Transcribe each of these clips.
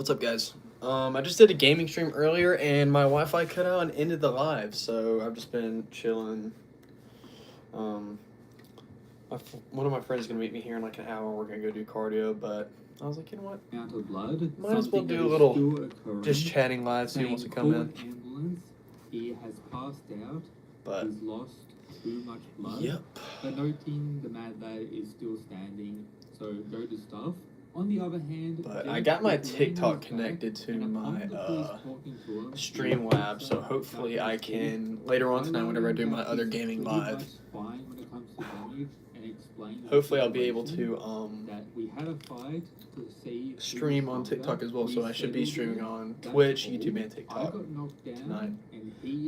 What's up, guys? I just did a gaming stream earlier, and my Wi-Fi cut out and ended the live. So I've just been chilling. Um, one of my friends is gonna meet me here in like an hour. We're gonna go do cardio, but I was like, you know what? Amount of blood. Might as well Something do that a is little still occurring. just chatting live, see who wants to come in. Ambulance. He has passed out. But He's lost too much blood. yep. But noting the mad lad is still standing, so go to stuff. On the other hand, But Jack I got my is laying TikTok on his connected back, to and my upon the police talking to him, Streamlabs, so hopefully I can later on tonight, whenever I do my other gaming live. Fine when it comes to damage, and explain Hopefully I'll be able to that we had a fight to see stream on TikTok as well. So I should be streaming on Twitch, YouTube, and TikTok tonight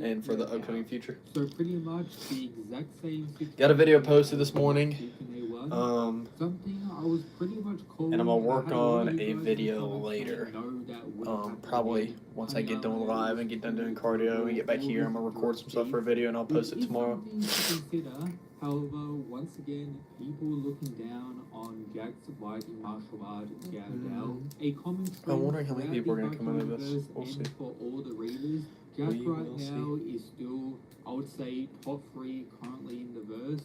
and for the upcoming future. So pretty much the exact same. Got a video posted this morning. Something I was pretty much And I'm gonna work on a video later. Probably once I get done live and get done doing cardio and get back here, I'm gonna record some stuff for a video and I'll post it tomorrow. However, once again, people looking down on Jack's Viking martial art, Jiao. A common trend. I'm wondering how many people are gonna come into this. We'll see. For all the readers, Jack right now is still, I would say, top 3 currently in the verse.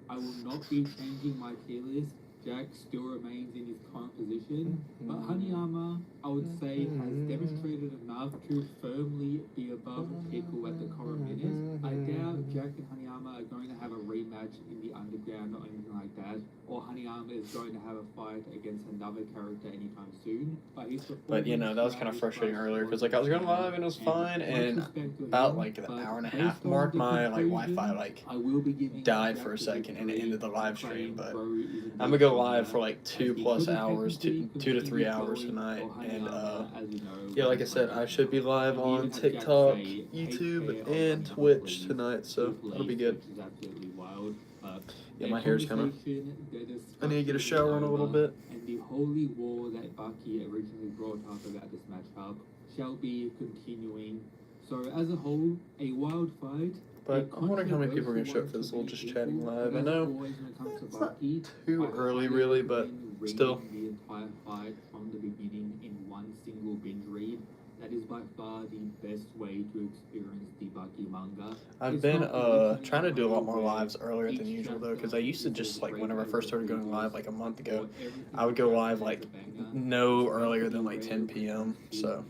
I will not be changing my tier list. Jack still remains in his current position, but Hanayama, I would say, has demonstrated enough to firmly be above Pickle at the current minute. I doubt Jack and Hanayama are going to have a rematch in the underground or anything like that, or Hanayama is going to have a fight against another character anytime soon. But you know, that was kind of frustrating earlier because like I was going live and it was fine, and about like an hour and a half mark, my like Wi-Fi like died for a second and it ended the live stream. But I'm gonna go live for like 2+ hours, 2 to 3 hours tonight, and yeah, like I said, I should be live on TikTok, YouTube, and Twitch tonight, so that'll be good. Yeah, my hair's kind of. I need to get a shower in a little bit. And the holy war that Baki originally brought up about this matchup shall be continuing. So as a whole, a wild fight. But I'm wondering how many people are going to show up for this little just chatting live. I know it's not too early, really, but still. The entire fight from the beginning in one single binge read. That is by far the best way to experience the Baki manga. I've been trying to do a lot more lives earlier than usual, though, because I used to just, like, whenever I first started going live, like, a month ago, I would go live, like, no earlier than, like, 10 p.m., so.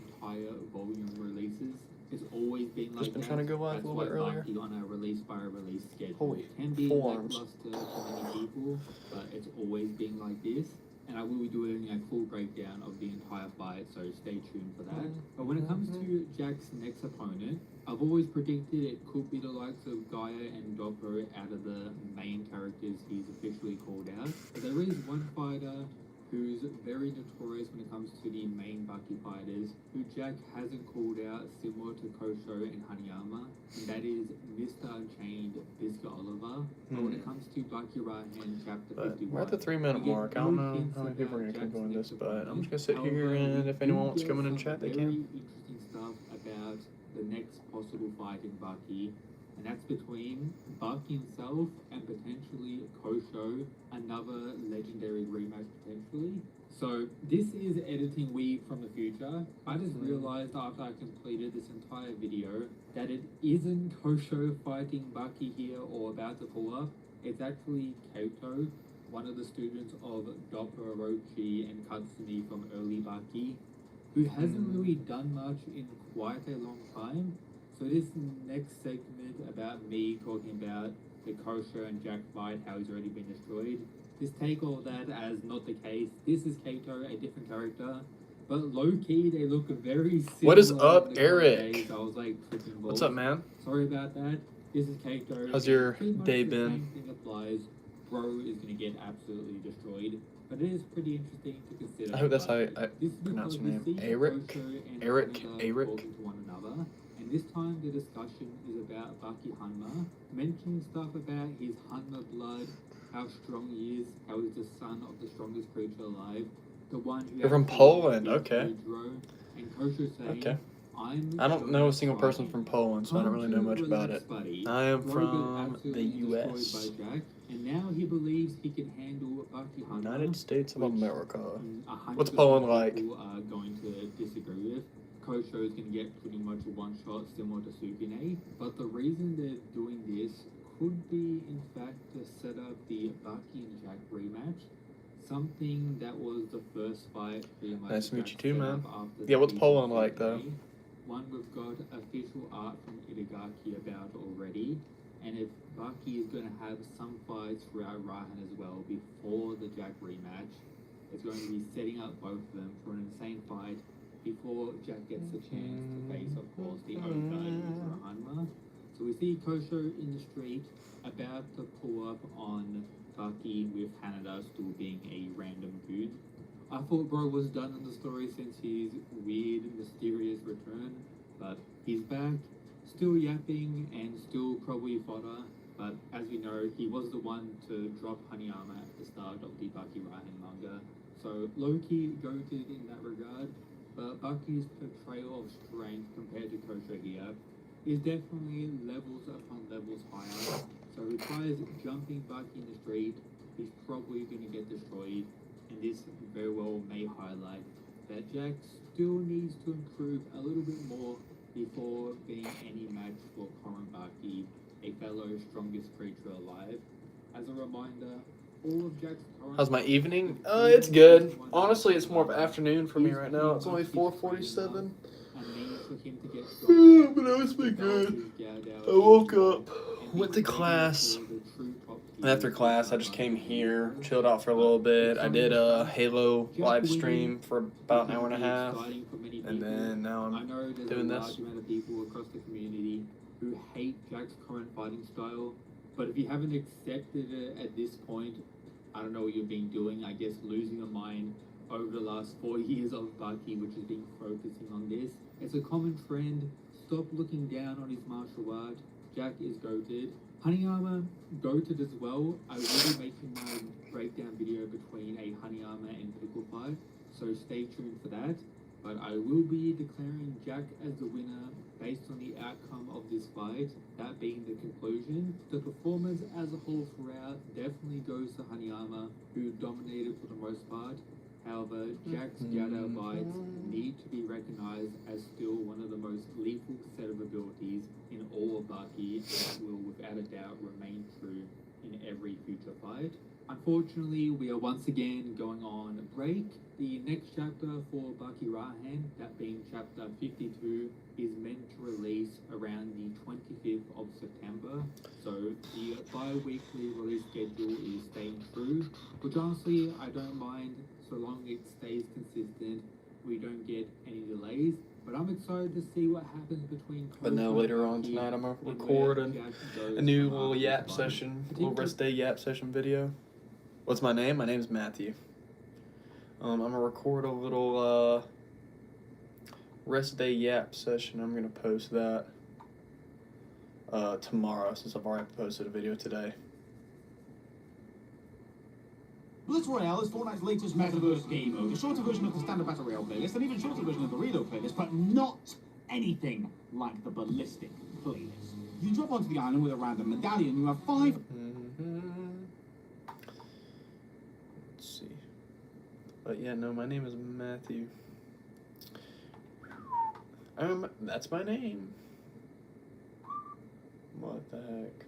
It's always been like just been trying to go live a little bit earlier. On a release by release schedule. Holy can be forearms. lackluster to many people, but it's always been like this. And I will be doing a full breakdown of the entire fight, so stay tuned for that. But when it comes to Jack's next opponent, I've always predicted it could be the likes of Gaia and Doppo out of the main characters he's officially called out. But there is one fighter who's very notorious when it comes to the main Baki fighters, who Jack hasn't called out, similar to Kosho and Hanayama, and that is Mr. Unchained, Biscuit Oliver. But when it comes to Baki Right-Hand Chapter 51... We're at the 3-minute mark. I don't know how many people are going to come join this, but I'm just going to sit here, and if anyone wants to come in and chat, they can. Very interesting stuff about the next possible fight in Baki, and that's between Baki himself and potentially Kosho, another legendary rematch potentially. So this is editing week from the future. I just realized after I completed this entire video that it isn't Kosho fighting Baki here or about to pull up. It's actually Kaito, one of the students of Doppo, Orochi, and Katsumi from early Baki, who hasn't really done much in quite a long time. So this next segment about me talking about the Kosho and Jack fight, how he's already been destroyed, just take all that as not the case. This is Kaito, a different character, but low-key they look very similar. What is up, Eric? I was like, what's up, man? Sorry about that. This is Kaito. How's your day been? Same thing applies. Bro is going to get absolutely destroyed. But it is pretty interesting to consider. I hope that's how I pronounce your name. Eric? Eric? And this time the discussion is about Baki Hanma, mentioning stuff about his Hanma blood, how strong he is, how he's the son of the strongest creature alive, the one who... You're from Poland, okay. And Kosho saying, okay. I don't know a single person from Poland, so I don't really know much about it. I am from the U.S. And now he believes he can handle Bucky Hunter, United States of America. 100% What's Poland like? People are going to disagree with. Kosho is going to get pretty much a one-shot similar to Sukune, but the reason they're doing this could be, in fact, to set up the Bucky and Jack rematch. Something that was the first fight pretty much. Nice to meet you too, man. After Yeah, what's the Poland like, though? One, we've got official art from Itagaki about already, and if Bucky is going to have some fights throughout Rahan as well before the Jack rematch, it's going to be setting up both of them for an insane fight before Jack gets the chance to face, of course, the overvalued Hanma. So we see Kosho in the street about to pull up on Bucky with Hanada still being a random dude. I thought bro was done in the story since his weird, mysterious return, but he's back, still yapping and still probably fodder. But as we know, he was the one to drop Hanayama at the start of the Bucky Rahan manga. So low-key goated in that regard, but Bucky's portrayal of strength compared to Kosho here is definitely levels upon levels higher. So if he tries jumping Bucky in the street, he's probably going to get destroyed. And this very well may highlight that Jack still needs to improve a little bit more before being any match for Koren Baki, a fellow strongest creature alive. As a reminder, all of Jack's current... How's my evening? It's good. Honestly, it's more of afternoon for me right now. It's only 4:47. But it's been good. I woke up, went to class, and after class I just came here, chilled out for a little bit. I did a Halo live stream for about an hour and a half, and then now I'm doing this. Amount of people across the community who hate Jack's current fighting style, but if you haven't accepted it at this point, I don't know what you've been doing. I guess losing your mind over the last 4 years of Bucky, which has been focusing on this. It's a common trend. Stop looking down on his martial art. Jack is goated. Hanayama goated as well. I will be making my breakdown video between a Hanayama and Pickle fight, so stay tuned for that. But I will be declaring Jack as the winner based on the outcome of this fight, that being the conclusion. The performance as a whole throughout definitely goes to Hanayama, who dominated for the most part. However, Jack's Gyada bites need to be recognized as still one of the most lethal set of abilities in all of Baki, and will without a doubt remain true in every future fight. Unfortunately, we are once again going on break. The next chapter for Baki Rahan, that being chapter 52, is meant to release around the 25th of September. So the bi-weekly release schedule is staying true, which honestly I don't mind so long it stays consistent, we don't get any delays. But I'm excited to see what happens between... But now later on tonight I'm going to record a new little yap session, little rest day yap session video. What's my name? My name's Matthew. I'm going to record a little rest day yap session. I'm going to post that tomorrow, since I've already posted a video today. Blitz Royale is Fortnite's latest metaverse game mode, a shorter version of the standard Battle Royale playlist, and even shorter version of the Reload playlist, but not anything like the Ballistic playlist. You drop onto the island with a random medallion, you have 5... Let's see. But yeah, no, my name is Matthew. That's my name. What the heck?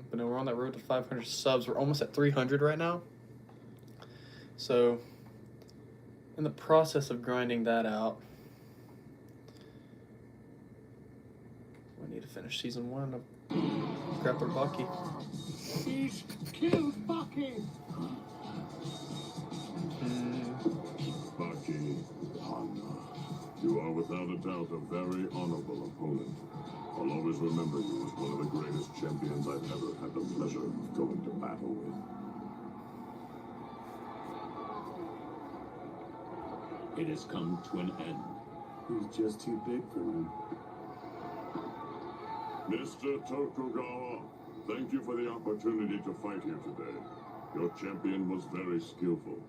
But no, we're on that road to 500 subs. We're almost at 300 right now. So, in the process of grinding that out, we need to finish season 1 of Grappler Bucky. He's killed Bucky! Bucky, Hanma, you are without a doubt a very honorable opponent. I'll always remember you as one of the greatest champions I've ever had the pleasure of going to battle with. It has come to an end. He's just too big for him. Mr. Tokugawa, thank you for the opportunity to fight here today. Your champion was very skillful.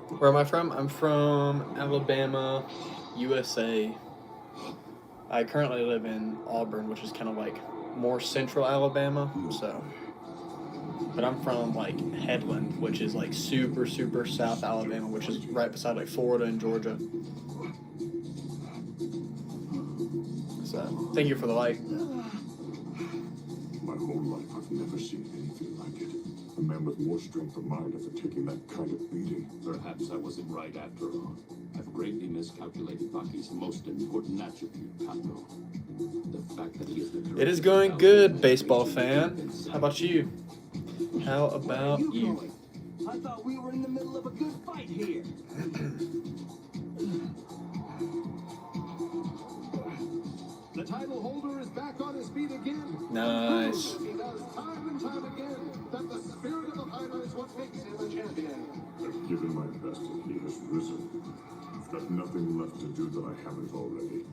Where am I from? I'm from Alabama, USA. I currently live in Auburn, which is kind of like more central Alabama, so. But I'm from like Headland, which is like super, super South Alabama, which is right beside like Florida and Georgia. So, thank you for the like. My whole life, I've never seen anything like it. A man with more strength of mind after taking that kind of beating. Perhaps I wasn't right after all. I've greatly miscalculated Baki's most important attribute, Kato. The fact that he is the It is going good, baseball fan. How about you? How about you? I thought we were in the middle of a good fight here. The title holder is back on his feet again. Nice. He does time and time again that the spirit of the fighter is what makes him a champion. I've given my best and he has risen. I've got nothing left to do that I haven't already.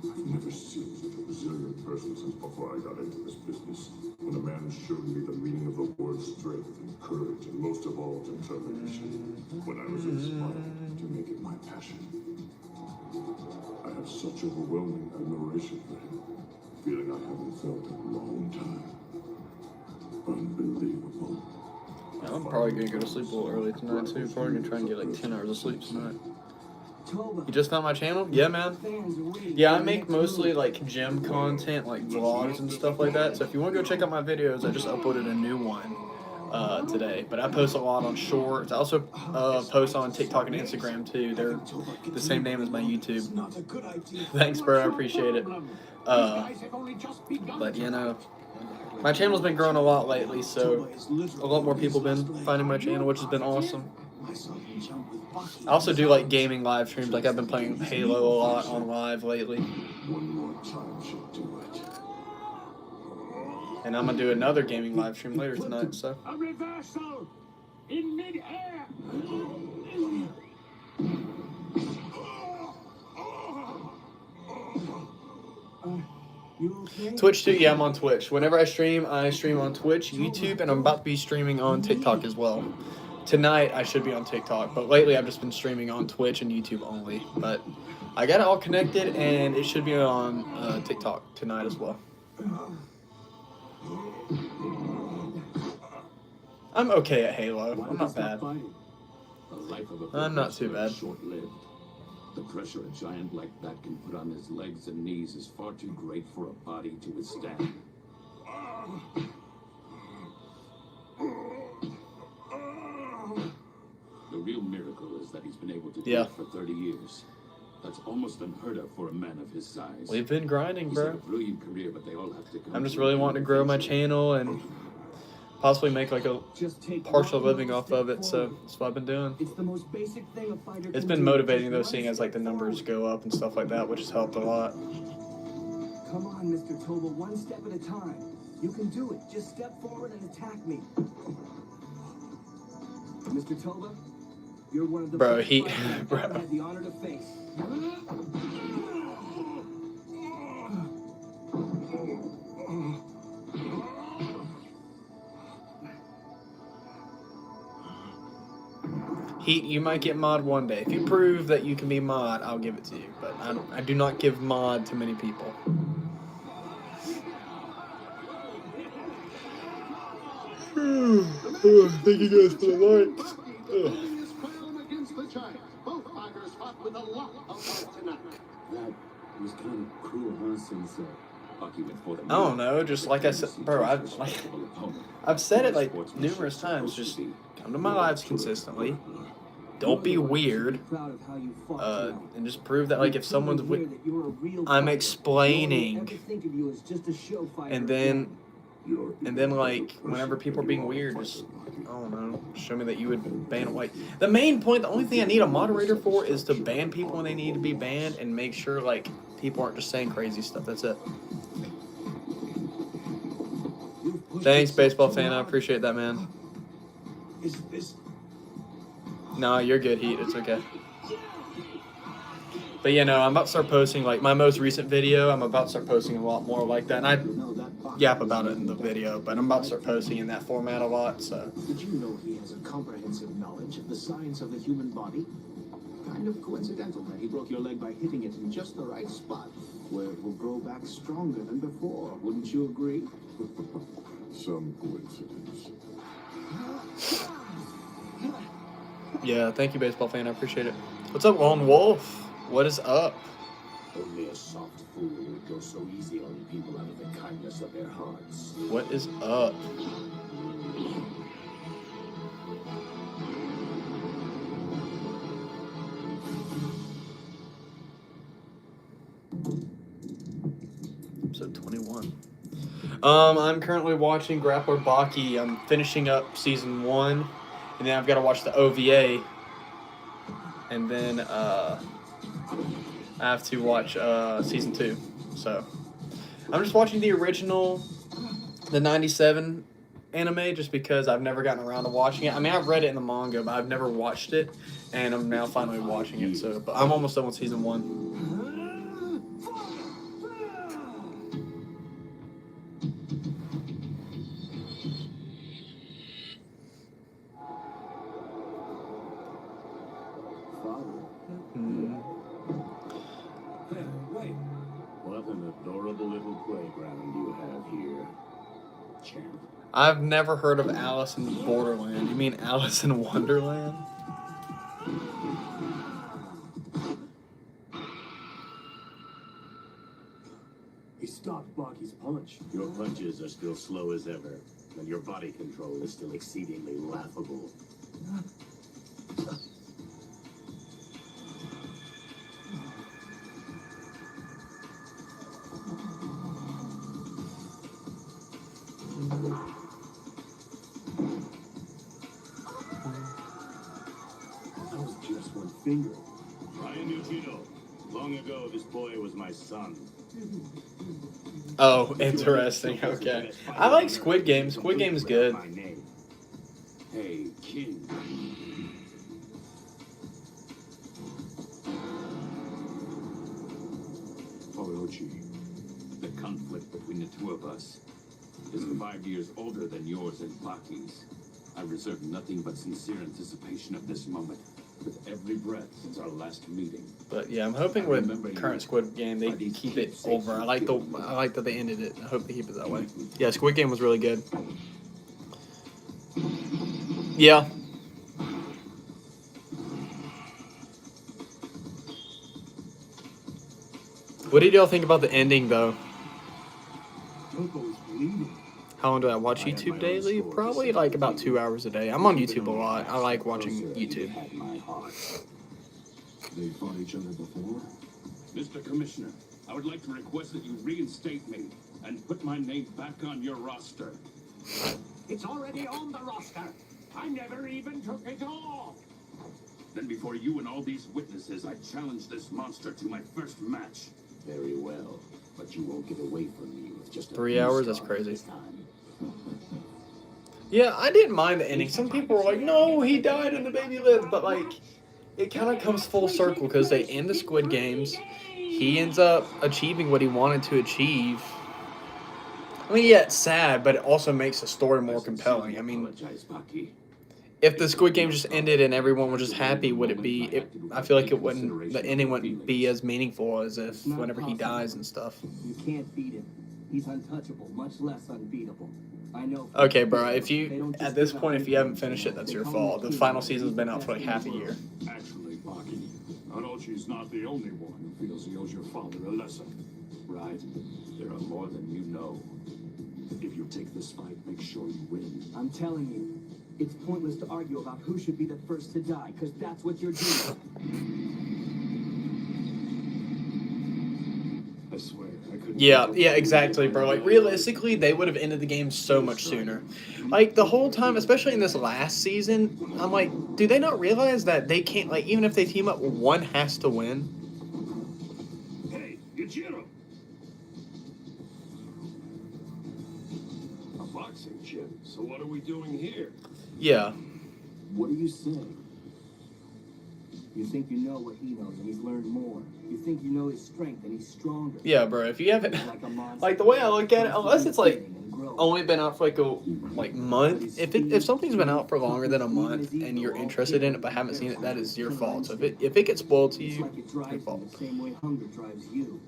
I've never seen such a resilient person since before I got into this business. When a man showed me the meaning of the word strength and courage and most of all determination. When I was inspired to make it my passion. I have such overwhelming admiration for him. Feeling I haven't felt in a long time. Unbelievable. I'm probably gonna go to sleep a little early tonight too. Probably gonna try and get like 10 hours of sleep tonight. You just found my channel? Yeah, man. Yeah, I make mostly like gym content, like vlogs and stuff like that. So if you want to go check out my videos, I just uploaded a new one today. But I post a lot on Shorts. I also post on TikTok and Instagram too. They're the same name as my YouTube. Thanks, bro. I appreciate it. But you know, my channel's been growing a lot lately, so a lot more people been finding my channel, which has been awesome. I also do like gaming live streams. Like I've been playing Halo a lot on live lately. One more time should do it. And I'm gonna do another gaming live stream later tonight. So. A reversal in mid-air. Twitch too? Yeah, I'm on Twitch. Whenever I stream on Twitch, YouTube, and I'm about to be streaming on TikTok as well. Tonight I should be on TikTok, but lately I've just been streaming on Twitch and YouTube only. But I got it all connected, and it should be on TikTok tonight as well. I'm okay at Halo. I'm not bad. I'm not too bad. Short-lived. The pressure a giant like that can put on his legs and knees is far too great for a body to withstand. The real miracle is that he's been able to do it for 30 years. That's almost unheard of for a man of his size. We've been grinding, He's had bro. a brilliant career, but they all have to come I'm just to really an wanting to grow my channel and possibly make like a partial living off of it, so that's what I've been doing. It's the most basic thing a fighter It's can been do. motivating though, Just seeing one as like the step numbers forward. go up and stuff like that, which has helped a lot. Come on, Mr. Toba, one step at a time. You can do it. Just step forward and attack me. Mr. Toba, you're one of the Bro, best he- fighters I've bro. ever had the honor to face. Heat, you might get mod one day. If you prove that you can be mod, I'll give it to you. But I do not give mod to many people. Thank you guys for the likes. His crown against the giant. Both fighters fought with a lot of heart tonight. That was kind of cruel, huh, Sensei? Bucky went for the I don't know, just like I said, bro, I've said it like numerous times. Just come to my lives consistently. Don't be weird. Proud of how you fought tonight. And just prove that like if someone's Clear weird, that you're a real I'm fighter. explaining. No one will ever think of you as just a show fighter And again. then like whenever people are being weird, just I don't know, show me that you would ban like the main point. The only thing I need a moderator for is to ban people when they need to be banned and make sure like people aren't just saying crazy stuff. That's it. You've pushed Thanks, yourself baseball too fan. I hard. appreciate that, man. Is No, you're good, Heat. It's okay. But yeah, no, I'm about to start posting like my most recent video. I'm about to start posting a lot more like that. And yap about it in the video, but I'm about to start posting in that format a lot, so. Did you know he has a comprehensive knowledge of the science of the human body? Kind of coincidental that he broke your leg by hitting it in just the right spot, where it will grow back stronger than before. Wouldn't you agree? Some coincidence. Yeah, thank you, baseball fan. I appreciate it. What's up, Lone Wolf? What is up? Only a soft fool would go so easy on people out of the kindness of their hearts. What is up? Episode 21. I'm currently watching Grappler Baki. I'm finishing up season 1, and then I've got to watch the OVA, and then I have to watch season 2. So I'm just watching the original, the 97 anime, just because I've never gotten around to watching it. I mean, I've read it in the manga, but I've never watched it, and I'm now finally watching it. So, but I'm almost done with season 1. What an adorable little playground you have here, champ. I've never heard of Alice in Borderland. You mean Alice in Wonderland? He stopped Baki's punch. Your punches are still slow as ever, and your body control is still exceedingly laughable. That was just one finger. Ryan Yujiro. Long ago, this boy was my son. Oh, interesting. Okay. I like Squid Game. Squid Game is good. My name. Hey, King. Orochi, the conflict between the two of us is 5 years older than yours and Baki's. I reserve nothing but sincere anticipation of this moment with every breath since our last meeting. But yeah, I'm hoping with current Squid Game they keep it over. I like that they ended it. I hope they keep it that way. Yeah, Squid Game was really good. Yeah. What did y'all think about the ending though? Toko's bleeding. How long do I watch YouTube daily? Probably like about 2 hours a day. I'm on YouTube a lot. I like watching YouTube. Had my heart. They fought each other before? Mr. Commissioner, I would like to request that you reinstate me and put my name back on your roster. It's already on the roster. I never even took it off. Then before you and all these witnesses, I challenge this monster to my first match. Very well, but you won't get away from me with just a 3 few hours? That's stars crazy. this time. Yeah, I didn't mind the ending. Some people were like, no, he died and the baby lived. But, like, it kind of comes full circle because they end the Squid Games. He ends up achieving what he wanted to achieve. I mean, yeah, it's sad, but it also makes the story more compelling. I mean, Apologize, Baki. if the Squid Game just ended and everyone was just happy, would it be... I feel like it wouldn't... The ending wouldn't be as meaningful as if whenever he dies and stuff. You can't beat him. He's untouchable, much less unbeatable. I know. Okay, bro, if you... At this point, if you haven't finished it, that's your fault. The final season's been out for like half a year. Actually, Baki, Orochi's not the only one who feels he owes your father a lesson. Right? There are more than you know. If you take this fight, make sure you win. I'm telling you, it's pointless to argue about who should be the first to die, because that's what you're doing. I swear, I couldn't... Yeah, exactly, bro. Like, realistically, they would have ended the game so much sooner. Like, the whole time, especially in this last season, I'm like, do they not realize that they can't, like, even if they team up, one has to win? Hey, Yujiro! A boxing gym. So what are we doing here? Yeah. What are you saying? You think you know what he knows, and he's learned more. You think you know his strength, and he's stronger. Yeah, bro. If you haven't, He's like a monster. like the way I look at it, unless it's like And grow. only been out for like a month. If something's been out for longer than a month and you're interested in it but haven't seen it, that is your fault. So if it gets spoiled to It's you, like it drives your him fault. the same way hunger drives you.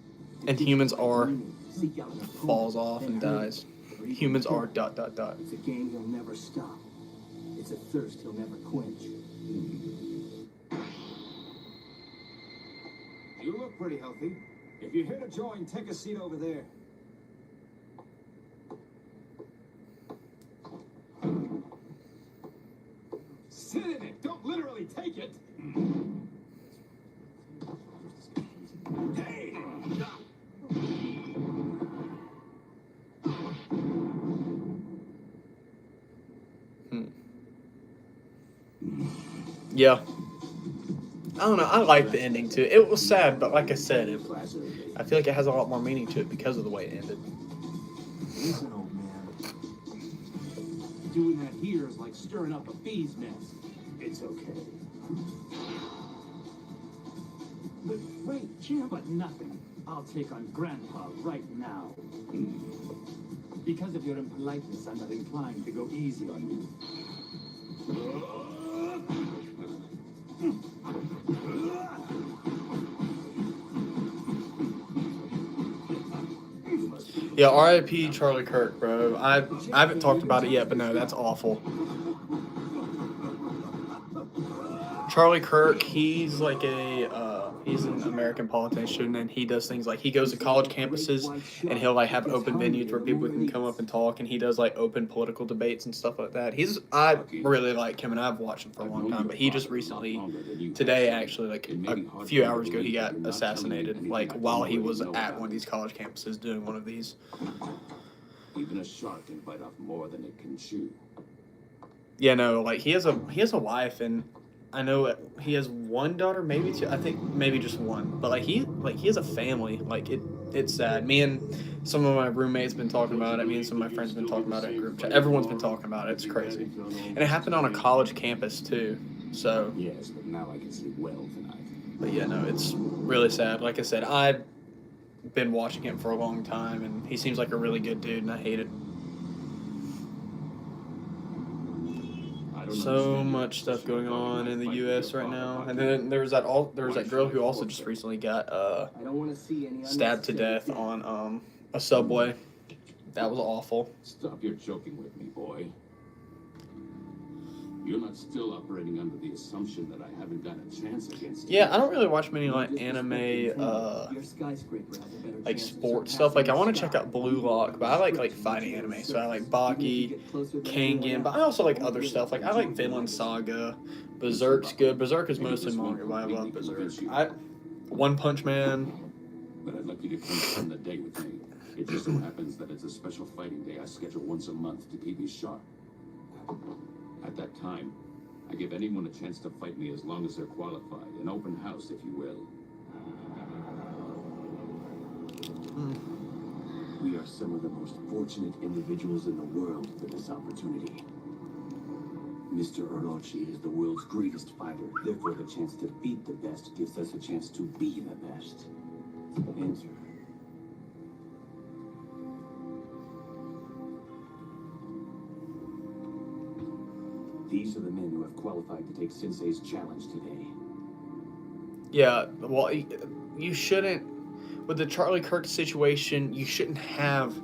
And humans are Seek out the food, falls off then and hurt dies. it, or even Humans kill are it. dot dot dot. It's a game he'll never stop. It's a thirst he'll never quench. You look pretty healthy. If you're here to join, take a seat over there. Sit in it. Don't literally take it. Hey! Yeah. I don't know. I like the ending too. It was sad, but like I said, I feel like it has a lot more meaning to it because of the way it ended. Listen, old man. Doing that here is like stirring up a bee's nest. It's okay. But wait, Jim. But nothing. I'll take on Grandpa right now. Because of your impoliteness, I'm not inclined to go easy on you. Yeah, R.I.P. Charlie Kirk, bro. I haven't talked about it yet, but no, that's awful. Charlie Kirk, he's like he's an American politician, and he does things like he goes to college campuses and he'll like have open venues where people can come up and talk, and he does like open political debates and stuff like that. I really like him, and I've watched him for a long time, but he just recently, today actually, like a few hours ago, he got assassinated, like while he was at one of these college campuses doing one of these. Even a shark can bite off more than it can chew. Yeah, no, like he has a wife, and I know he has one daughter, maybe two. I think maybe just one. But he has a family. Like it's sad. Me and some of my roommates been talking about it. Me and some of my friends been talking about it in group chat. Everyone's been talking about it. It's crazy. And it happened on a college campus too. So, Yes, but now I can sleep well tonight. but yeah, no, it's really sad. Like I said, I've been watching him for a long time, and he seems like a really good dude, and I hate it. So much stuff going on in the U.S. right now, and then there was that girl who also just recently got I don't want to see any stabbed to death on a subway. That was awful. Stop your joking with me, boy. You're not still operating under the assumption that I haven't got a chance against you. Yeah, I don't really watch many like anime, Your skyscraper has a better like chance of sports stuff. Like I want to check out surpassing Blue Lock, but I like fighting anime, so I like Baki, Kangen, but I also like other stuff. Like I like Vinland Saga, Berserk's good. Berserk is mostly manga, but I love Berserk. One Punch Man. But I'd like you to come spend the day with me. It just so happens that it's a special fighting day I schedule once a month to keep me sharp. At that time, I give anyone a chance to fight me as long as they're qualified. An open house, if you will. We are some of the most fortunate individuals in the world for this opportunity. Mr. Orochi is the world's greatest fighter. Therefore, the chance to beat the best gives us a chance to be the best. Enter. These are the men who have qualified to take Sensei's challenge today. Yeah, well, you shouldn't. With the Charlie Kirk situation, you shouldn't have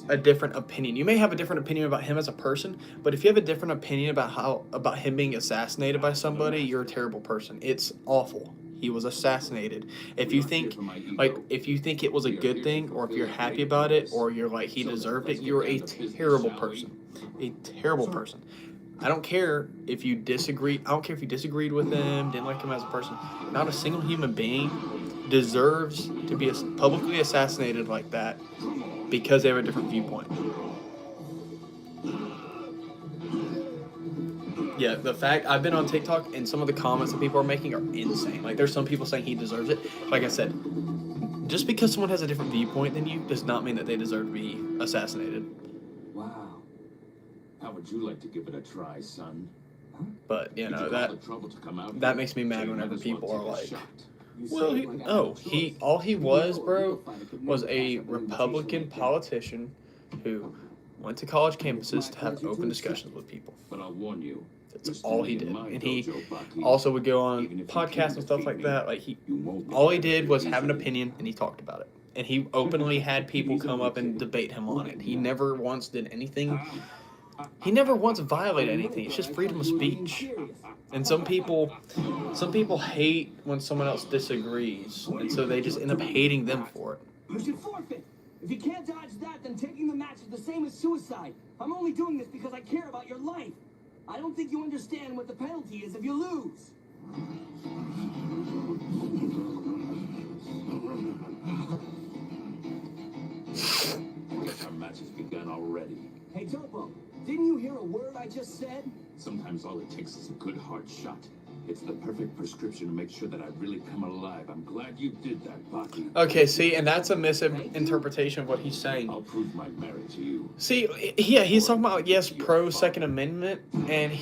a different opinion. You may have a different opinion about him as a person, but if you have a different opinion about him being assassinated by somebody, you're a terrible person. It's awful. He was assassinated. If you think it was a good thing, or if you're happy about it, or you're like he deserved it, you're a terrible person. A terrible person. I don't care if you disagree. I don't care if you disagreed with him, didn't like him as a person. Not a single human being deserves to be publicly assassinated like that because they have a different viewpoint. Yeah, the fact I've been on TikTok and some of the comments that people are making are insane. Like there's some people saying he deserves it. Like I said, just because someone has a different viewpoint than you does not mean that they deserve to be assassinated. Wow. How would you like to give it a try, son? But you You know took all that the trouble to come out that here, makes me mad so you whenever might as well people take are a like, shot. You well, say it he, like I oh, have a he choice. all he was, bro, could was never a pass up an Republican invitation like that. politician who went to college campuses my to have pleasure to open accept. discussions with people. But I'll warn you. That's you're all he standing did, in my and he dojo, Baki. also would go on Even if you podcasts can't and stuff defeat like me, that. Like you won't get all he out of did here was have an easily. opinion, and he talked about it. And he openly had people come up and debate him on it. He never once did anything. He never once violated anything. It's just freedom of speech. And some people hate when someone else disagrees, and so they just end up hating them for it. You should forfeit. If you can't dodge that, then taking the match is the same as suicide. I'm only doing this because I care about your life. I don't think you understand what the penalty is if you lose. Our match has begun already. Hey, Topo, didn't you hear a word I just said? Sometimes all it takes is a good hard shot. It's the perfect prescription to make sure that I really come alive. I'm glad you did that, Baki. Okay, see, and that's a misinterpretation of what he's saying. I'll prove my merit to you. See, yeah, he's talking about, yes, pro Second Amendment, and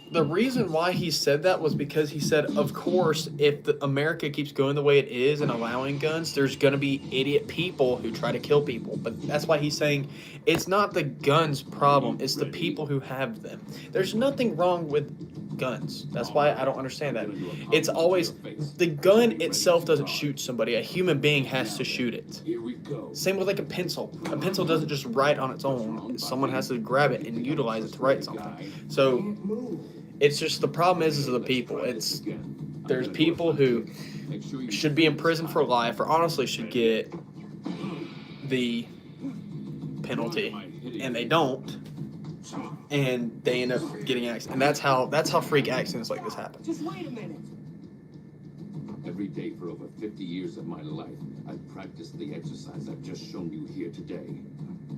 the reason why he said that was because he said, of course, if America keeps going the way it is and allowing guns, there's going to be idiot people who try to kill people. But that's why he's saying it's not the guns problem, it's the people who have them. There's nothing wrong with guns. That's why I don't understand that. It's always, the gun itself doesn't shoot somebody. A human being has to shoot it. Here we go. Same with like a pencil. A pencil doesn't just write on its own. Someone has to grab it and utilize it to write something. So it's just, the problem is the people. There's people who should be in prison for life, or honestly should get the penalty, and they don't, and they end up getting accidents. And that's how freak accidents like this happen. Just wait a minute. Every day for over 50 years of my life, I've practiced the exercise I've just shown you here today.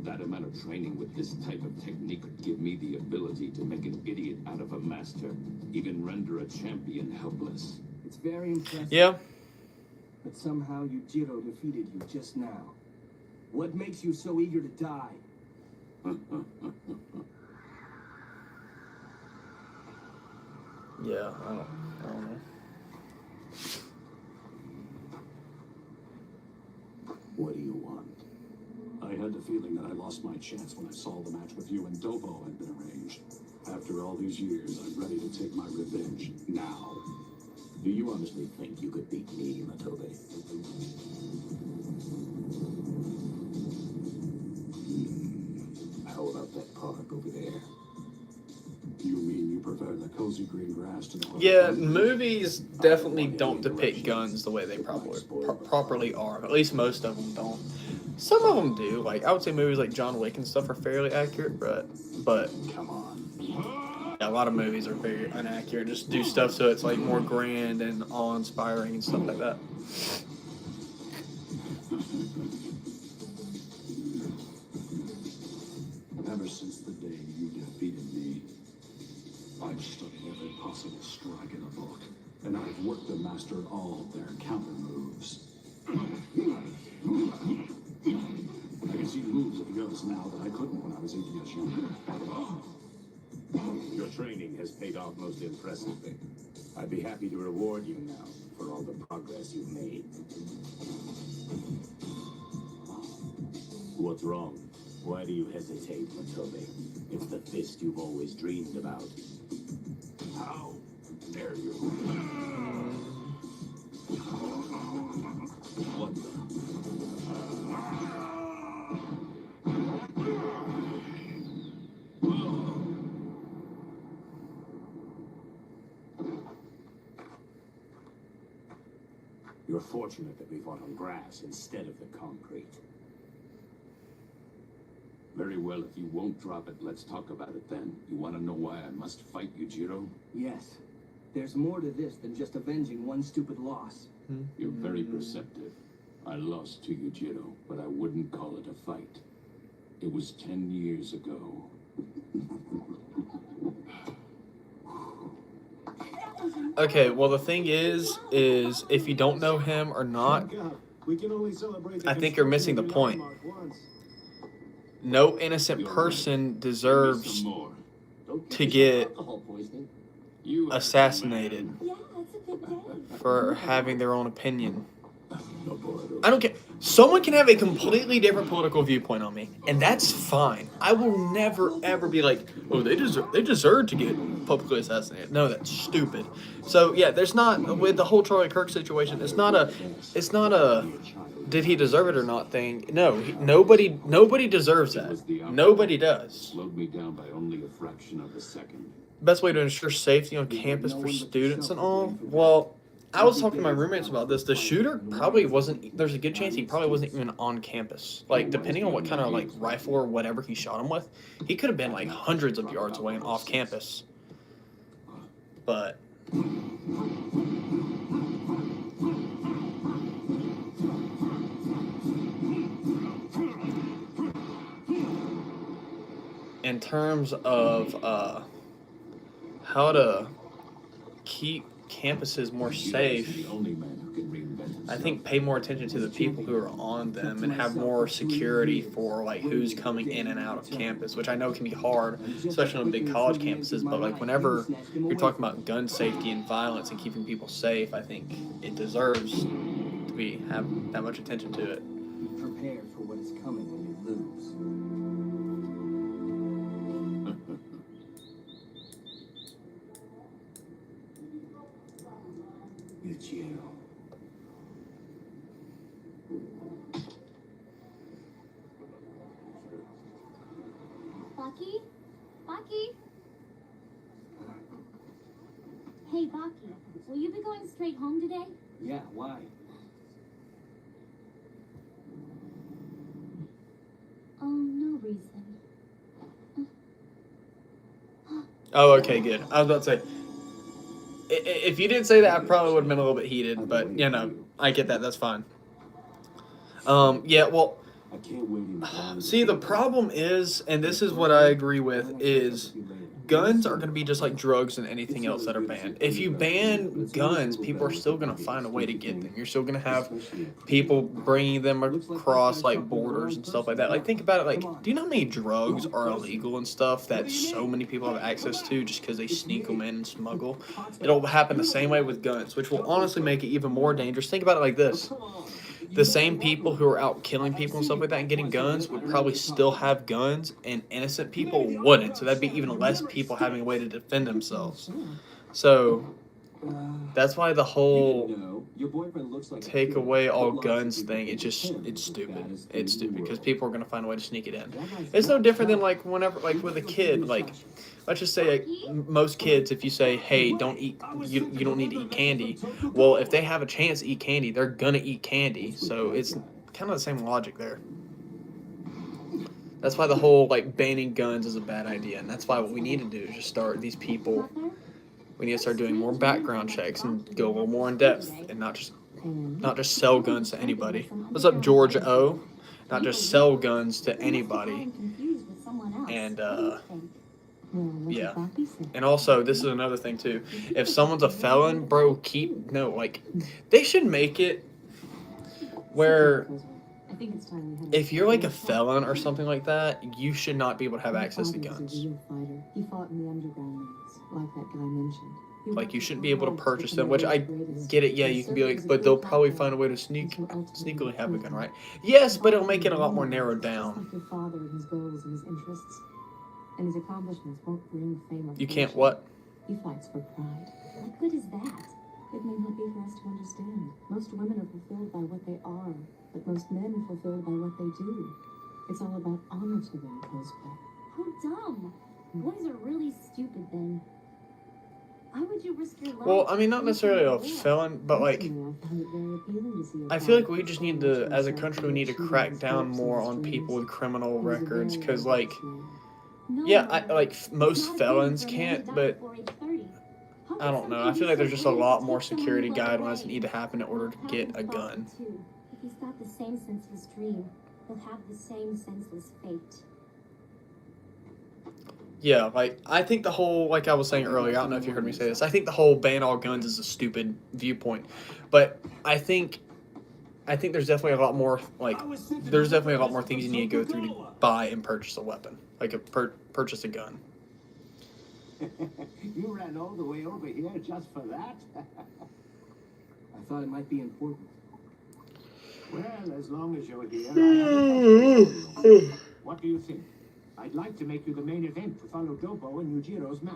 That amount of training with this type of technique could give me the ability to make an idiot out of a master, even render a champion helpless. It's very impressive. Yeah. But somehow Yujiro defeated you just now. What makes you so eager to die? Yeah, I don't know. What do you want? I had the feeling that I lost my chance when I saw the match with you and Dovo had been arranged. After all these years, I'm ready to take my revenge now. Do you honestly think you could beat me, Matobe? How about that park over there? You mean you prefer the cozy green grass to the... Yeah, movies definitely don't depict guns the way they properly are. At least most of them don't. Some of them do. Like, I would say movies like John Wick and stuff are fairly accurate, but Come on. yeah, a lot of movies are very inaccurate. Just do stuff so it's like more grand and awe-inspiring and stuff like that. Ever since the day you defeated me, I've studied every possible strike in the book, and I've worked to master all their counter moves. I can see moves of yours now that I couldn't when I was 8 years younger. Your training has paid off most impressively. I'd be happy to reward you now for all the progress you've made. What's wrong? Why do you hesitate, Matobe? It's the fist you've always dreamed about. How dare you? What the? You're fortunate that we fought on grass instead of the concrete. Very well, if you won't drop it, let's talk about it then. You want to know why I must fight Yujiro? Yes. There's more to this than just avenging one stupid loss. You're very perceptive. I lost to Yujiro, but I wouldn't call it a fight. It was 10 years ago. Okay, well, the thing is if you don't know him or not, I think you're missing the point. No innocent person deserves Some more. Don't to yourself get alcohol poisoning. You assassinated Yeah, it's a good day. for having their own opinion. No, boy, I don't care. Someone can have a completely different political viewpoint on me, and that's fine. I will never ever be like, oh, they deserve to get publicly assassinated. No, that's stupid. So yeah, there's not with the whole Charlie Kirk situation. It's not a did he deserve it or not thing. No, nobody deserves that. Nobody does. slowed me down by only a fraction of a second. Best way to ensure safety on campus for students and all. Well, I was talking to my roommates about this. The shooter probably wasn't. There's a good chance he probably wasn't even on campus. Like, depending on what kind of like rifle or whatever he shot him with, he could have been like hundreds of yards away and off campus. But in terms of how to keep campuses more safe, The only man who can reinvent himself. I think pay more attention to the people who are on them and have more security for like who's coming in and out of campus, which I know can be hard, especially on big college campuses. But like whenever you're talking about gun safety and violence and keeping people safe, I think it deserves to be have that much attention to it. Prepare for what is coming when you lose. It's you. Bucky? Bucky? Hey, Bucky, will you be going straight home today? Yeah, why? Oh, no reason. Oh, okay, good. I was about to say, if you didn't say that, I probably would have been a little bit heated, but, you know, I get that. That's fine. Yeah, well, I can't wait any longer. see, the problem is, and this is what I agree with, is guns are going to be just like drugs and anything else that are banned. If you ban guns, people are still going to find a way to get them. You're still going to have people bringing them across like borders and stuff like that. Like, think about it. Like, do you know how many drugs are illegal and stuff that so many people have access to just because they sneak them in and smuggle? It'll happen the same way with guns, which will honestly make it even more dangerous. Think about it like this. The same people who are out killing people and stuff like that and getting guns would probably still have guns, and innocent people wouldn't. So that'd be even less people having a way to defend themselves. So that's why the whole Your boyfriend looks like take away all guns thing, it's stupid. It's stupid because people are going to find a way to sneak it in. It's no different than like whenever, like with a kid, like let's just say like, most kids, if you say, hey, don't eat, you don't need to eat candy. Well, if they have a chance to eat candy, they're going to eat candy. So it's kind of the same logic there. That's why the whole like banning guns is a bad idea. And that's why what we need to do is just start these people. We need to start doing more background checks and go a little more in depth and not just sell guns to anybody. What's up, George O? Not just sell guns to anybody. And yeah. And also, this is another thing too. If someone's a felon, bro, they should make it where if you're like a felon or something like that, you should not be able to have access to guns. He fought in the underground lanes, like that guy mentioned. Like, you shouldn't be able to purchase them, which I get it. Yeah, you can be like, but they'll probably find a way to sneakily have a gun, right? Yes, but it'll make it a lot more narrowed down. Your father and his goals and his interests, and his accomplishments won't bring fame or You can't fortune. what? He fights for pride. What good is that? It may not be for us to understand. Most women are fulfilled by what they are, but most men are fulfilled by what they do. It's all about honor to them, cosplay. How dumb. Boys are really stupid then. Why would you risk your life? Well, I mean, not necessarily a felon, but like, I feel like we just need to, as a country, we need to crack down more on people with criminal records, because like, yeah, most felons can't, but I don't know. I feel like there's just a lot more security guidelines that need to happen in order to get a gun. If he's got the same senseless dream, he'll have the same senseless fate. Yeah, like, I think the whole, like I was saying earlier, I don't know if you heard me say this, I think the whole ban all guns is a stupid viewpoint. But I think there's definitely a lot more, like, there's definitely a lot more things you need to go through to buy and purchase a weapon. Like, purchase a gun. You ran all the way over here just for that? I thought it might be important. Well, as long as you're here, I have a What do you think? I'd like to make you the main event to follow Dopo and Yujiro's match.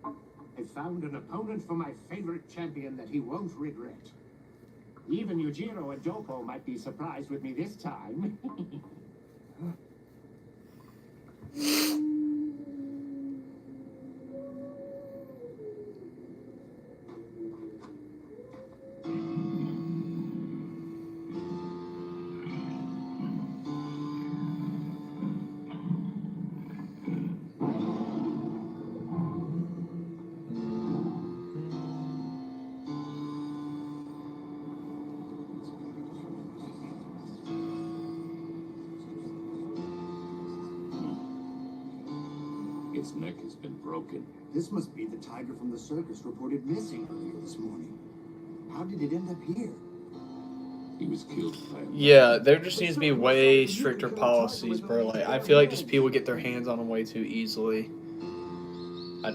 I've found an opponent for my favorite champion that he won't regret. Even Yujiro and Dopo might be surprised with me this time. Its neck has been broken. This must be the tiger from the circus reported missing earlier this morning. How did it end up here? He was killed by a... Yeah, there just needs to be way stricter policies, bro. Like, I feel like just people get their hands on them way too easily. I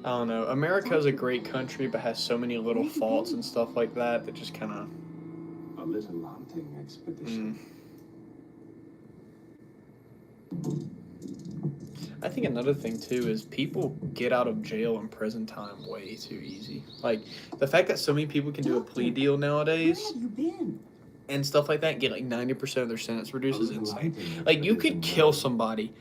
don't know. America's a great country, but has so many little faults and stuff like that that just kind of... A little hunting expedition. I think another thing too is people get out of jail and prison time way too easy. Like the fact that so many people can do a plea deal nowadays Where have you been? and stuff like that, and get like 90% of their sentence reduced is insane. Like you could kill somebody,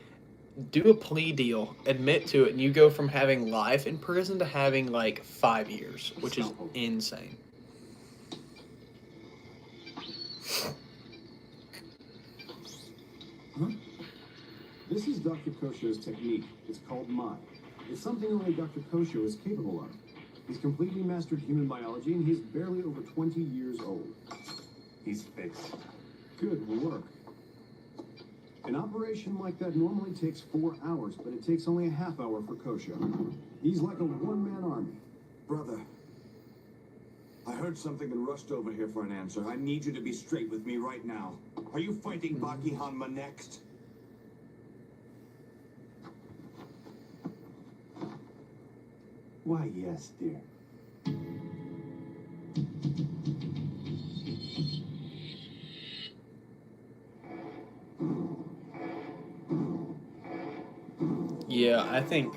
do a plea deal, admit to it, and you go from having life in prison to having like 5 years, which is insane. This is Dr. Kosho's technique. It's called Mai. It's something only Dr. Kosho is capable of. He's completely mastered human biology, and he's barely over 20 years old. He's fixed. Good work. An operation like that normally takes 4 hours, but it takes only a half hour for Kosho. He's like a one-man army. Brother, I heard something and rushed over here for an answer. I need you to be straight with me right now. Are you fighting Baki Hanma next? Why, yes, dear. Yeah, I think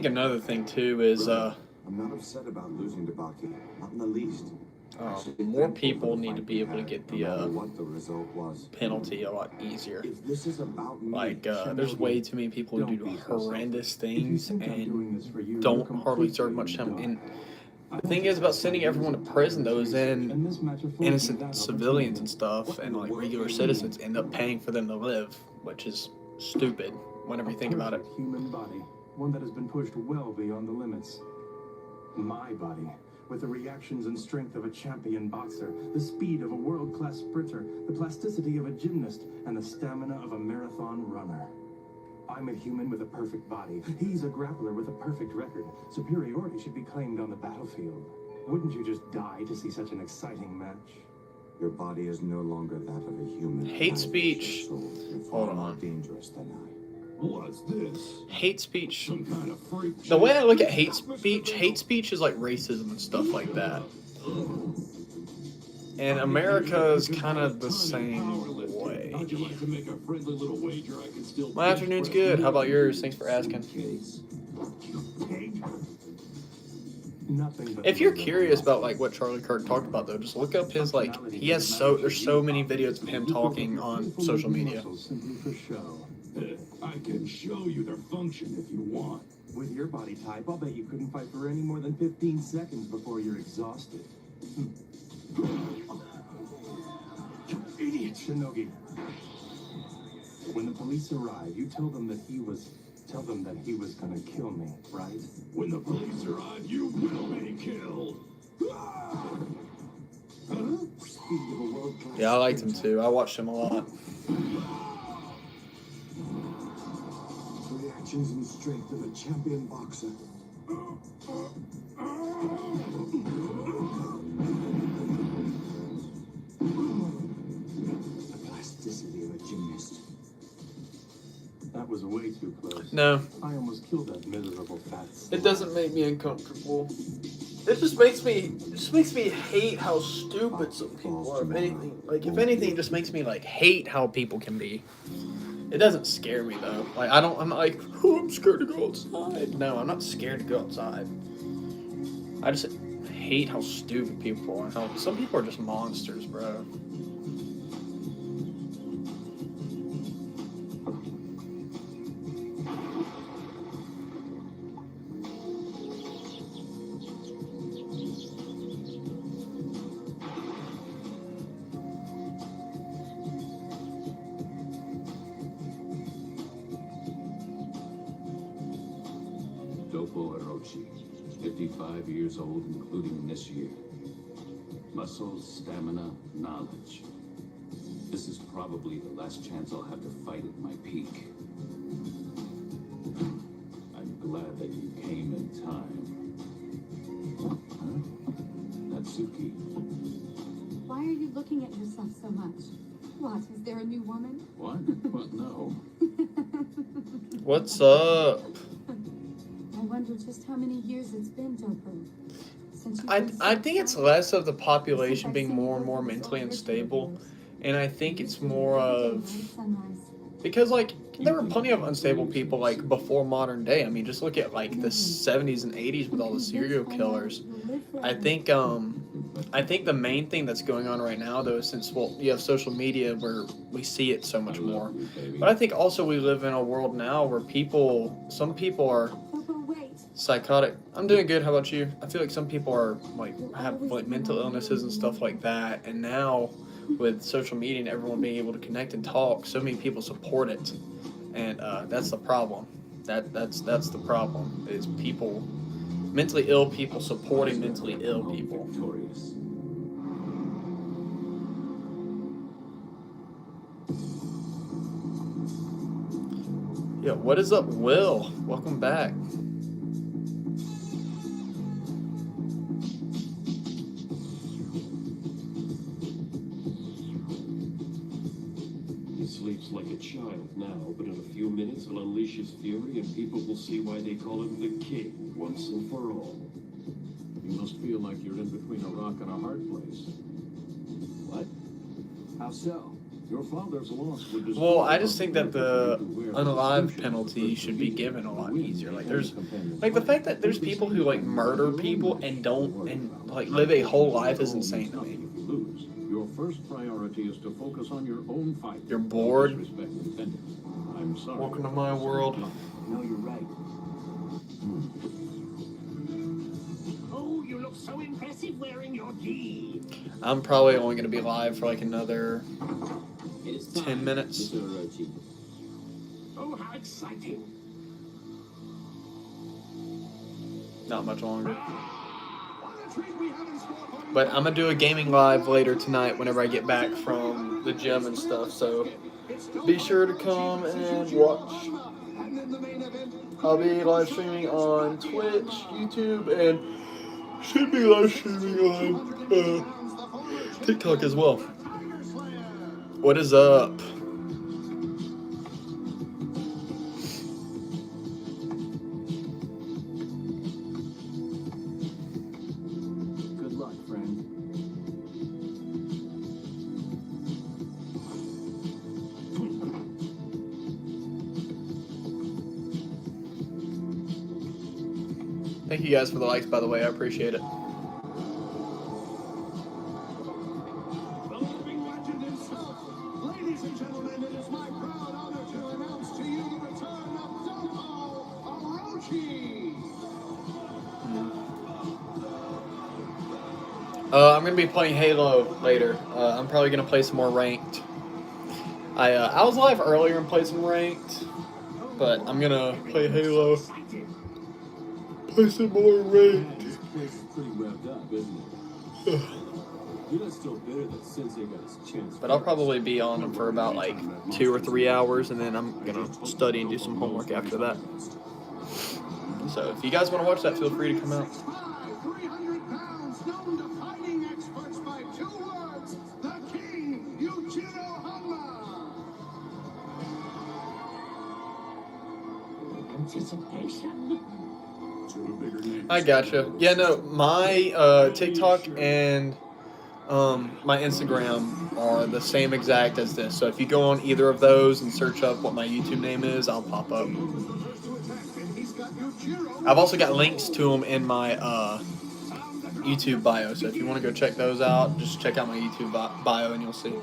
another thing too is I'm not upset about losing to Baki, not in the least. more people need to be able to get the what the result was. penalty a lot easier. If this is about me, Like, there's way too many people who do horrendous things and don't hardly serve much time. And the thing is about sending everyone to prison, though, is then innocent civilians and stuff and like regular citizens end up paying for them to live, which is stupid whenever you think about it. Human body, one that has been pushed well beyond the limits. My body, with the reactions and strength of a champion boxer, the speed of a world-class sprinter, the plasticity of a gymnast, and the stamina of a marathon runner. I'm a human with a perfect body. He's a grappler with a perfect record. Superiority should be claimed on the battlefield. Wouldn't you just die to see such an exciting match? Your body is no longer that of a human. Hate speech. Hold on. More dangerous than I. What's this? Hate speech. Some kind of freak The way I look at hate speech is like racism and stuff like that. And America is kind of the same way. How'd you like to make a friendly little wager I can still... My afternoon's good. How about yours? Thanks for asking. If you're curious about like what Charlie Kirk talked about, though, just look up his like. He has there's so many videos of him talking on social media. I can show you their function if you want. With your body type, I'll bet you couldn't fight for any more than 15 seconds before you're exhausted. You idiot, Shinogi. When the police arrive, you tell them that he was gonna kill me, right? When the police arrive, you will be killed. Yeah, I liked him too. I watched him a lot. Reactions and strength of a champion boxer. The plasticity of a gymnast. That was way too close. No, I almost killed that miserable fat it doesn't make me uncomfortable. It just makes me hate how stupid some people are. If anything, it just makes me like hate how people can be. It doesn't scare me though. Like I'm not like, oh, I'm scared to go outside. No, I'm not scared to go outside. I just hate how stupid people are. How some people are just monsters, bro. Dopo Orochi, 55 years old, including this year. Muscle, stamina, knowledge. This is probably the last chance I'll have to fight at my peak. I'm glad that you came in time. Huh? Natsuki. Why are you looking at yourself so much? What, is there a new woman? What? What? No. What's up? I wonder just how many years it's been, Dopo. Since you've I been so think it's quiet. less of the population being more and more mentally unstable, and I think it's more of because like there were plenty of unstable people like before modern day. I mean, just look at like the 70s and 80s with all the serial killers. I think the main thing that's going on right now though is since you have social media where we see it so much more. But I think also we live in a world now where some people are psychotic. I'm doing good. How about you? I feel like some people are like have like mental illnesses and stuff like that. And now with social media and everyone being able to connect and talk, so many people support it, and that's the problem. That's the problem is people, mentally ill people supporting mentally ill people. Victorious. Yeah, what is up, Will? Welcome back. He sleeps like a child now, but in a few minutes he'll unleash his fury and people will see why they call him the king once and for all. You must feel like you're in between a rock and a hard place. What? How so? Your father's loss would destroy. Well, I just think that the unalive penalty should be given a lot easier. Like there's like the fact that there's people who like murder people and like live a whole life is insane to me. Your first priority is to focus on your own fight. You're bored. I'm sorry. Welcome to my world. No, you're right. Oh, you look so impressive wearing your gi. I'm probably only going to be live for like another 10 minutes. Oh, how exciting. Not much longer. But I'm going to do a gaming live later tonight whenever I get back from the gym and stuff. So be sure to come and watch. I'll be live streaming on Twitch, YouTube, and should be live streaming on TikTok as well. What is up? Good luck, friend. Thank you guys for the likes, by the way. I appreciate it. Ladies and gentlemen, it is my proud honor to announce to you the return of Dopo Orochi. I'm gonna be playing Halo later. I'm probably gonna play some more ranked. I was live earlier and played some ranked, but I'm gonna play Halo. Play some more ranked. This place is pretty wrapped up, isn't it? You're not still bitter that Sensei got his chance. But I'll probably be on them for about like 2 or 3 hours, and then I'm gonna study and do some homework after that. So if you guys want to watch that, feel free to come out. 300 pounds, known to fighting experts by 2 words, the King, Yujiro Hanma. anticipation. I gotcha. Yeah, no, my TikTok and my Instagram are the same exact as this. So if you go on either of those and search up what my YouTube name is, I'll pop up. I've also got links to them in my YouTube bio. So if you want to go check those out, just check out my YouTube bio and you'll see.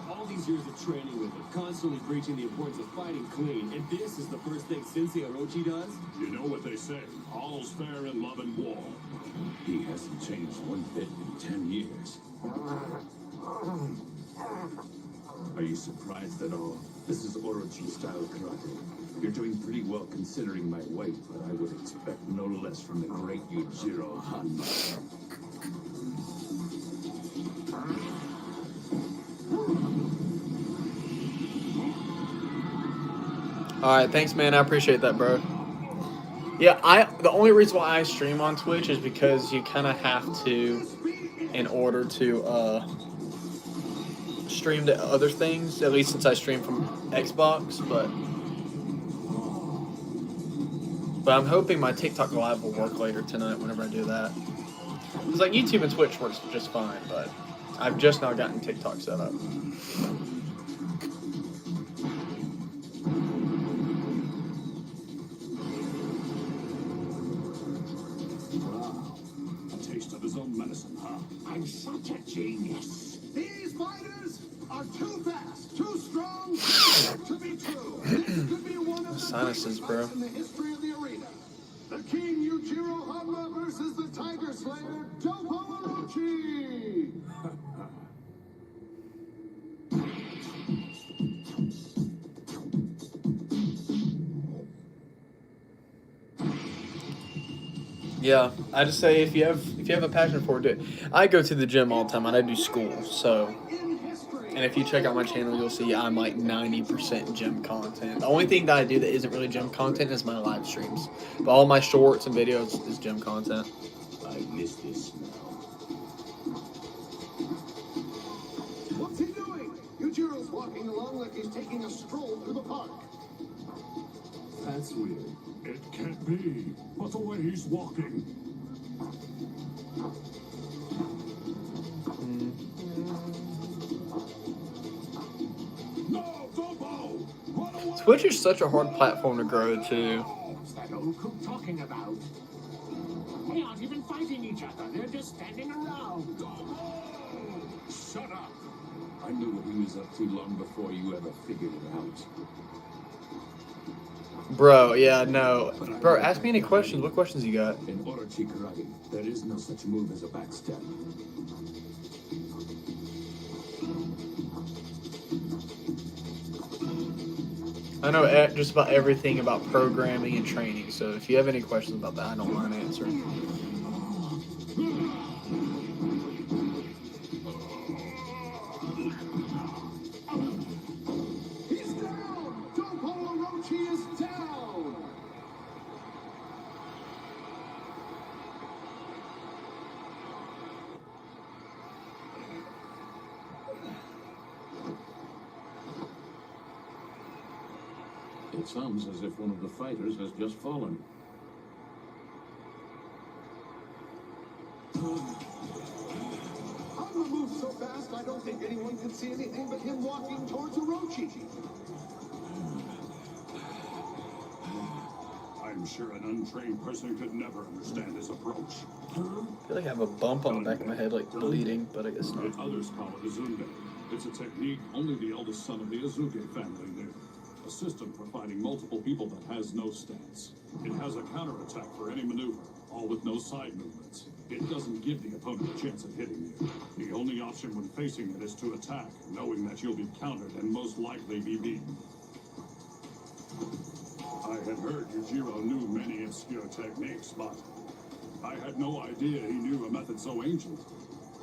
All these years of training with him, constantly preaching the importance of fighting clean, and this is the first thing Sensei Orochi does? You know what they say, all's fair in love and war. He hasn't changed one bit in 10 years. Are you surprised at all? This is Orochi-style karate. You're doing pretty well considering my weight, but I would expect no less from the great Yujiro Hanma. Alright, thanks man, I appreciate that, bro. Yeah, the only reason why I stream on Twitch is because you kind of have to, in order to stream to other things, at least since I stream from Xbox, but I'm hoping my TikTok Live will work later tonight whenever I do that. It's like YouTube and Twitch works just fine, but I've just now gotten TikTok set up. I'm such a genius. These fighters are too fast, too strong to be true. This could be one of the sinuses, bro. In the history of the arena. The King Yujiro Hanma versus the Tiger Slayer Dopo Orochi. Yeah, I just say if you have a passion for it, do it. I go to the gym all the time and I do school, so. And if you check out my channel, you'll see I'm like 90% gym content. The only thing that I do that isn't really gym content is my live streams. But all my shorts and videos is gym content. I miss this now. What's he doing? Yujiro's walking along like he's taking a stroll through the park. That's weird. It can't be. But the way he's walking. No, Dopo! Run away! Twitch is such a hard platform to grow to. What's that old cook talking about? They aren't even fighting each other. They're just standing around. Shut up! I knew what he was up to long before you ever figured it out. Bro, yeah, no. Bro, ask me any questions. What questions you got? In Orochi karate, there is no such move as a backstep. I know just about everything about programming and training, so if you have any questions about that, I don't mind answering. He's down! Dopo Orochi is down! It sounds as if one of the fighters has just fallen. Hanma moves so fast, I don't think anyone can see anything but him walking towards Orochi. I'm sure an untrained person could never understand his approach. I feel like I have a bump on the back of my head, like bleeding, but I guess not. Others call it Azunde. It's a technique only the eldest son of the Azuke family knew. A system for fighting multiple people that has no stance. It has a counterattack for any maneuver, all with no side movements. It doesn't give the opponent a chance of hitting you. The only option when facing it is to attack, knowing that you'll be countered and most likely be beaten. I had heard Yujiro knew many obscure techniques, but I had no idea he knew a method so ancient.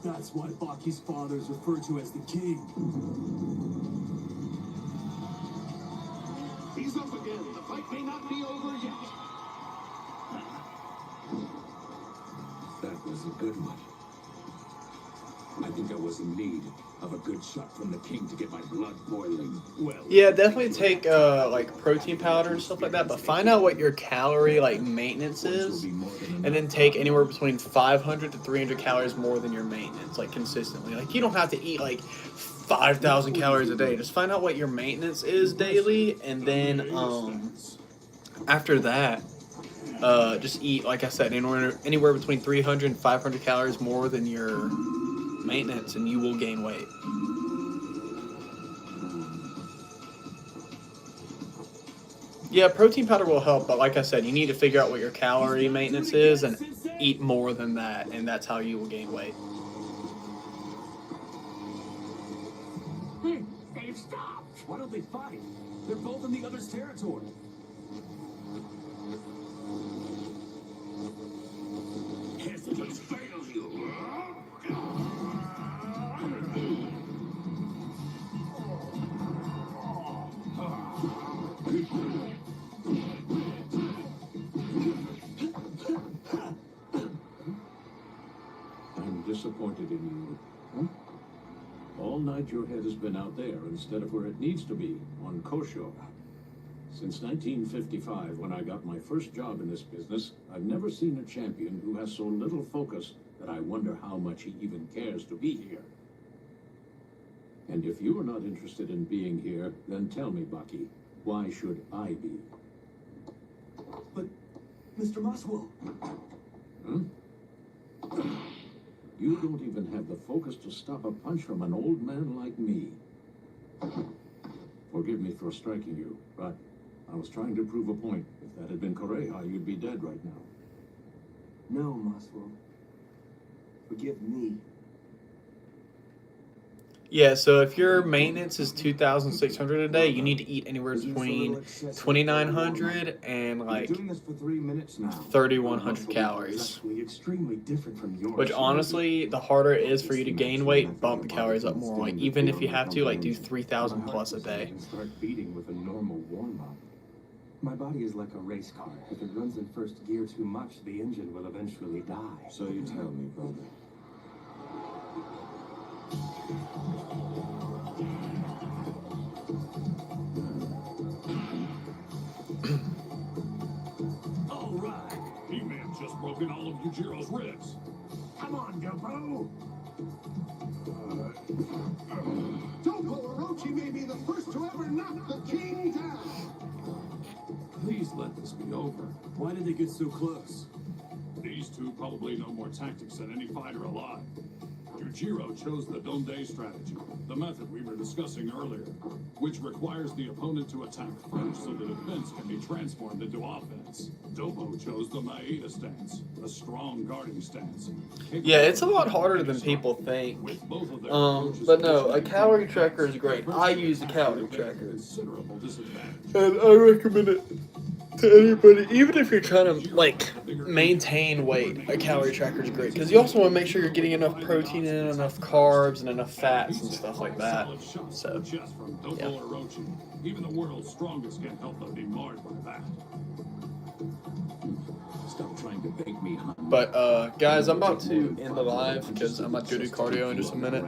That's why Baki's father is referred to as the king. He's up again. The fight may not be over yet. That was a good one. I think I was in need. of a good shot from the king to get my blood boiling. Well, Yeah, definitely take like protein powder and stuff like that, but find out what your calorie like maintenance is, and then take anywhere between 500 to 300 calories more than your maintenance, like consistently. Like you don't have to eat like 5,000 calories a day. Just find out what your maintenance is daily, and then after that, just eat, like I said, anywhere between 300 and 500 calories more than your maintenance, and you will gain weight. Yeah, protein powder will help, but like I said, you need to figure out what your calorie maintenance is and eat more than that, and that's how you will gain weight. Hey, they've stopped! Why don't they fight? They're both in the other's territory. hesitance fails you. I'm disappointed in you. Huh? All night your head has been out there instead of where it needs to be, on Kosho. Since 1955, when I got my first job in this business, I've never seen a champion who has so little focus that I wonder how much he even cares to be here. And if you are not interested in being here, then tell me, Baki, why should I be? But, Mr. Muswell... Huh? You don't even have the focus to stop a punch from an old man like me. Forgive me for striking you, but I was trying to prove a point. If that had been Koreha, you'd be dead right now. No, Muswell. Forgive me. Yeah, so if your maintenance is 2,600 a day, you need to eat anywhere between 2,900 and like 3,100 calories. Extremely different from yours. Which honestly, the harder it is for you to gain weight, bump the calories up more. Like even if you have to, like do 3,000 plus a day. Start beating with a normal warm-up. My body is like a race car. If it runs in first gear too much, the engine will eventually die. So you tell me, brother. All right. He-Man's just broken all of Yujiro's ribs. Come on, Dopo. Dopo Orochi may be the first to ever knock the king down. Please let this be over. Why did they get so close? These two probably know more tactics than any fighter alive. Yujiro chose the Donde strategy, the method we were discussing earlier, which requires the opponent to attack first so the defense can be transformed into offense. Dopo chose the Maeda stance, a strong guarding stance. Yeah, it's a lot harder than people think. But no, a calorie tracker is great. I use a calorie tracker. And I recommend it to anybody, even if you're trying to like maintain weight. A calorie tracker is great because you also want to make sure you're getting enough protein in, enough carbs, and enough fats and stuff like that. So, yeah. Even the world's strongest can't help but be marred by that. Stop trying to bake me, huh? But guys, I'm about to end the live because I'm about to go do cardio in just a minute.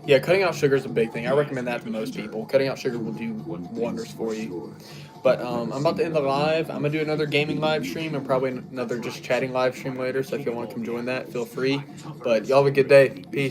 Yeah, cutting out sugar is a big thing. I recommend that to most people. Cutting out sugar will do wonders for you. But I'm about to end the live. I'm going to do another gaming live stream and probably another just chatting live stream later. So if you want to come join that, feel free. But y'all have a good day. Peace.